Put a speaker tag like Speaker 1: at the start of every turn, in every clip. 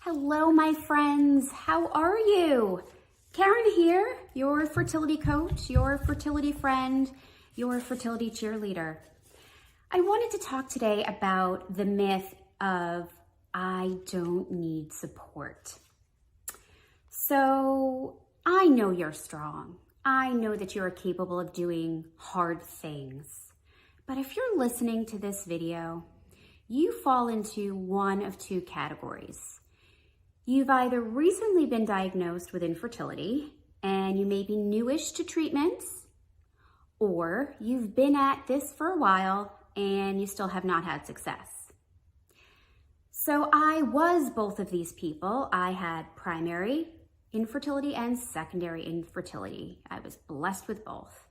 Speaker 1: Hello, my friends. How are you? Karen here, your fertility coach, your fertility friend, your fertility cheerleader. I wanted to talk today about the myth of I don't need support. So I know you're strong. I know that you're capable of doing hard things. But if you're listening to this video, you fall into one of two categories. You've either recently been diagnosed with infertility and you may be newish to treatments, or you've been at this for a while and you still have not had success. So I was both of these people. I had primary infertility and secondary infertility. I was blessed with both.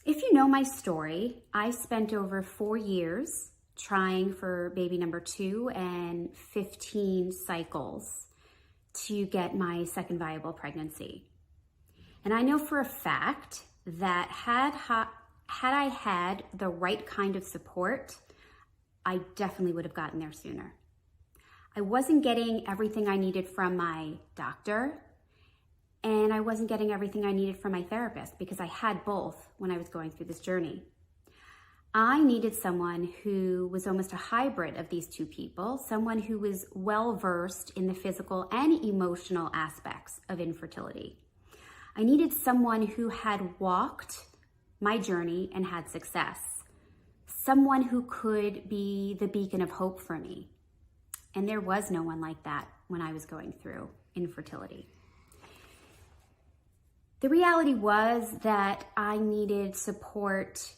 Speaker 1: If you know my story, I spent over 4 years trying for baby number 2 and 15 cycles to get my second viable pregnancy. And I know for a fact that had I had the right kind of support, I definitely would have gotten there sooner. I wasn't getting everything I needed from my doctor, and I wasn't getting everything I needed from my therapist because I had both when I was going through this journey. I needed someone who was almost a hybrid of these two people, someone who was well-versed in the physical and emotional aspects of infertility. I needed someone who had walked my journey and had success, someone who could be the beacon of hope for me. And there was no one like that when I was going through infertility. The reality was that I needed support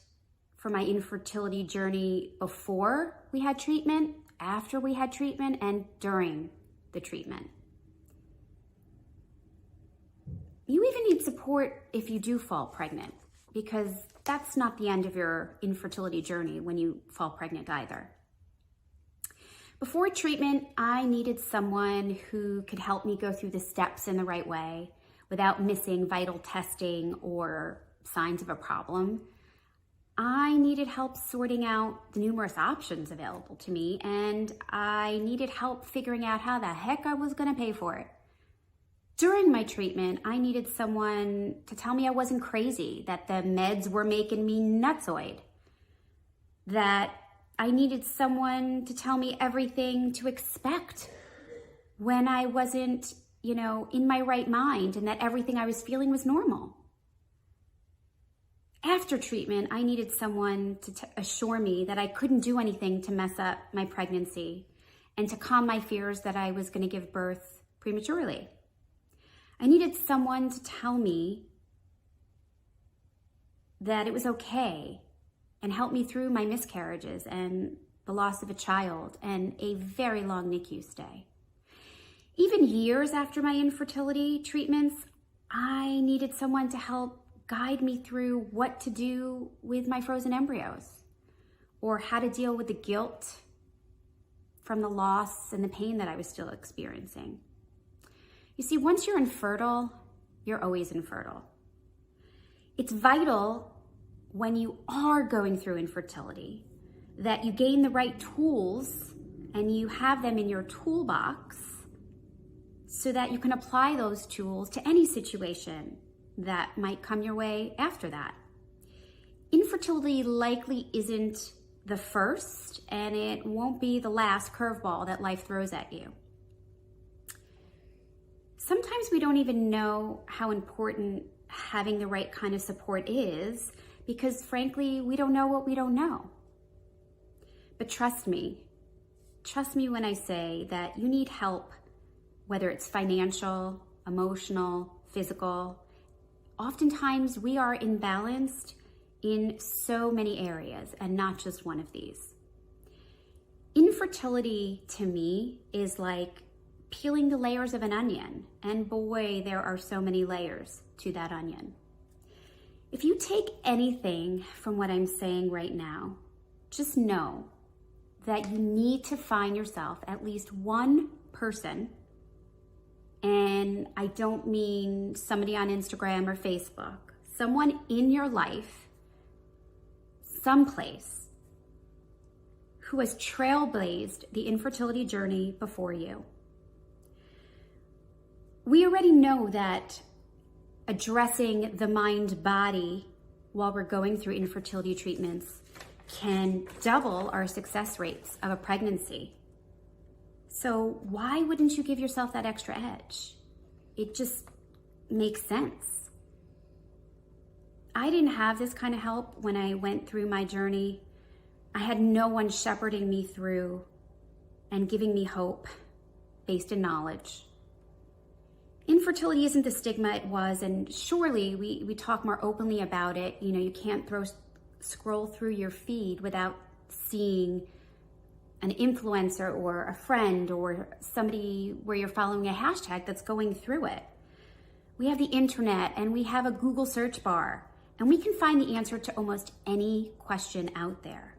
Speaker 1: for my infertility journey before we had treatment, after we had treatment, and during the treatment. You even need support if you do fall pregnant, because that's not the end of your infertility journey when you fall pregnant either. Before treatment, I needed someone who could help me go through the steps in the right way without missing vital testing or signs of a problem. I needed help sorting out the numerous options available to me, and I needed help figuring out how the heck I was going to pay for it. During my treatment, I needed someone to tell me I wasn't crazy, that the meds were making me nutsoid, that I needed someone to tell me everything to expect when I wasn't, in my right mind, and that everything I was feeling was normal. After treatment, I needed someone to assure me that I couldn't do anything to mess up my pregnancy and to calm my fears that I was going to give birth prematurely. I needed someone to tell me that it was okay and help me through my miscarriages and the loss of a child and a very long NICU stay. Even years after my infertility treatments, I needed someone to help guide me through what to do with my frozen embryos, or how to deal with the guilt from the loss and the pain that I was still experiencing. You see, once you're infertile, you're always infertile. It's vital when you are going through infertility that you gain the right tools and you have them in your toolbox so that you can apply those tools to any situation that might come your way after that. Infertility likely isn't the first, and it won't be the last curveball that life throws at you. Sometimes we don't even know how important having the right kind of support is because, frankly, we don't know what we don't know. But trust me when I say that you need help, whether it's financial, emotional, physical. Oftentimes we are imbalanced in so many areas and not just one of these. Infertility to me is like peeling the layers of an onion, and boy, there are so many layers to that onion. If you take anything from what I'm saying right now, just know that you need to find yourself at least one person. And I don't mean somebody on Instagram or Facebook, someone in your life, someplace, who has trailblazed the infertility journey before you. We already know that addressing the mind-body while we're going through infertility treatments can double our success rates of a pregnancy. So why wouldn't you give yourself that extra edge? It just makes sense. I didn't have this kind of help when I went through my journey. I had no one shepherding me through and giving me hope based in knowledge. Infertility isn't the stigma it was, and surely we talk more openly about it. You know, you can't scroll through your feed without seeing an influencer or a friend or somebody where you're following a hashtag that's going through it. We have the internet and we have a Google search bar, and we can find the answer to almost any question out there.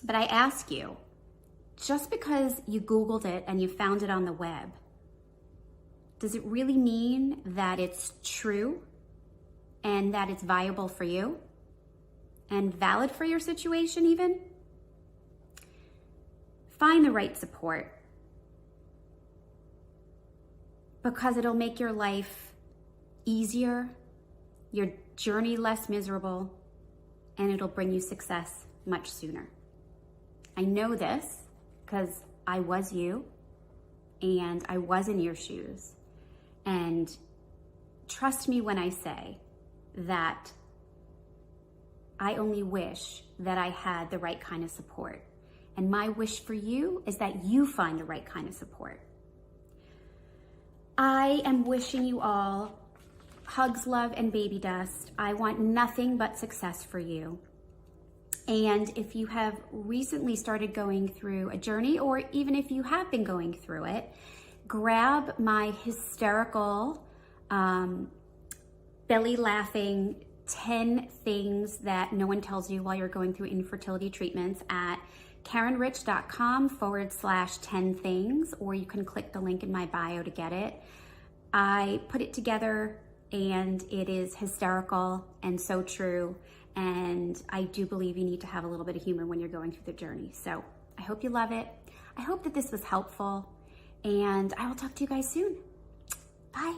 Speaker 1: But I ask you, just because you Googled it and you found it on the web, does it really mean that it's true and that it's viable for you and valid for your situation even? Find the right support, because it'll make your life easier, your journey less miserable, and it'll bring you success much sooner. I know this because I was you and I was in your shoes. And trust me when I say that I only wish that I had the right kind of support. And my wish for you is that you find the right kind of support. I am wishing you all hugs, love, and baby dust. I want nothing but success for you. And if you have recently started going through a journey, or even if you have been going through it, grab my hysterical, belly laughing 10 things that no one tells you while you're going through infertility treatments at KarenRich.com/10 things, or you can click the link in my bio to get it. I put it together and it is hysterical and so true. And I do believe you need to have a little bit of humor when you're going through the journey. So I hope you love it. I hope that this was helpful, and I will talk to you guys soon. Bye.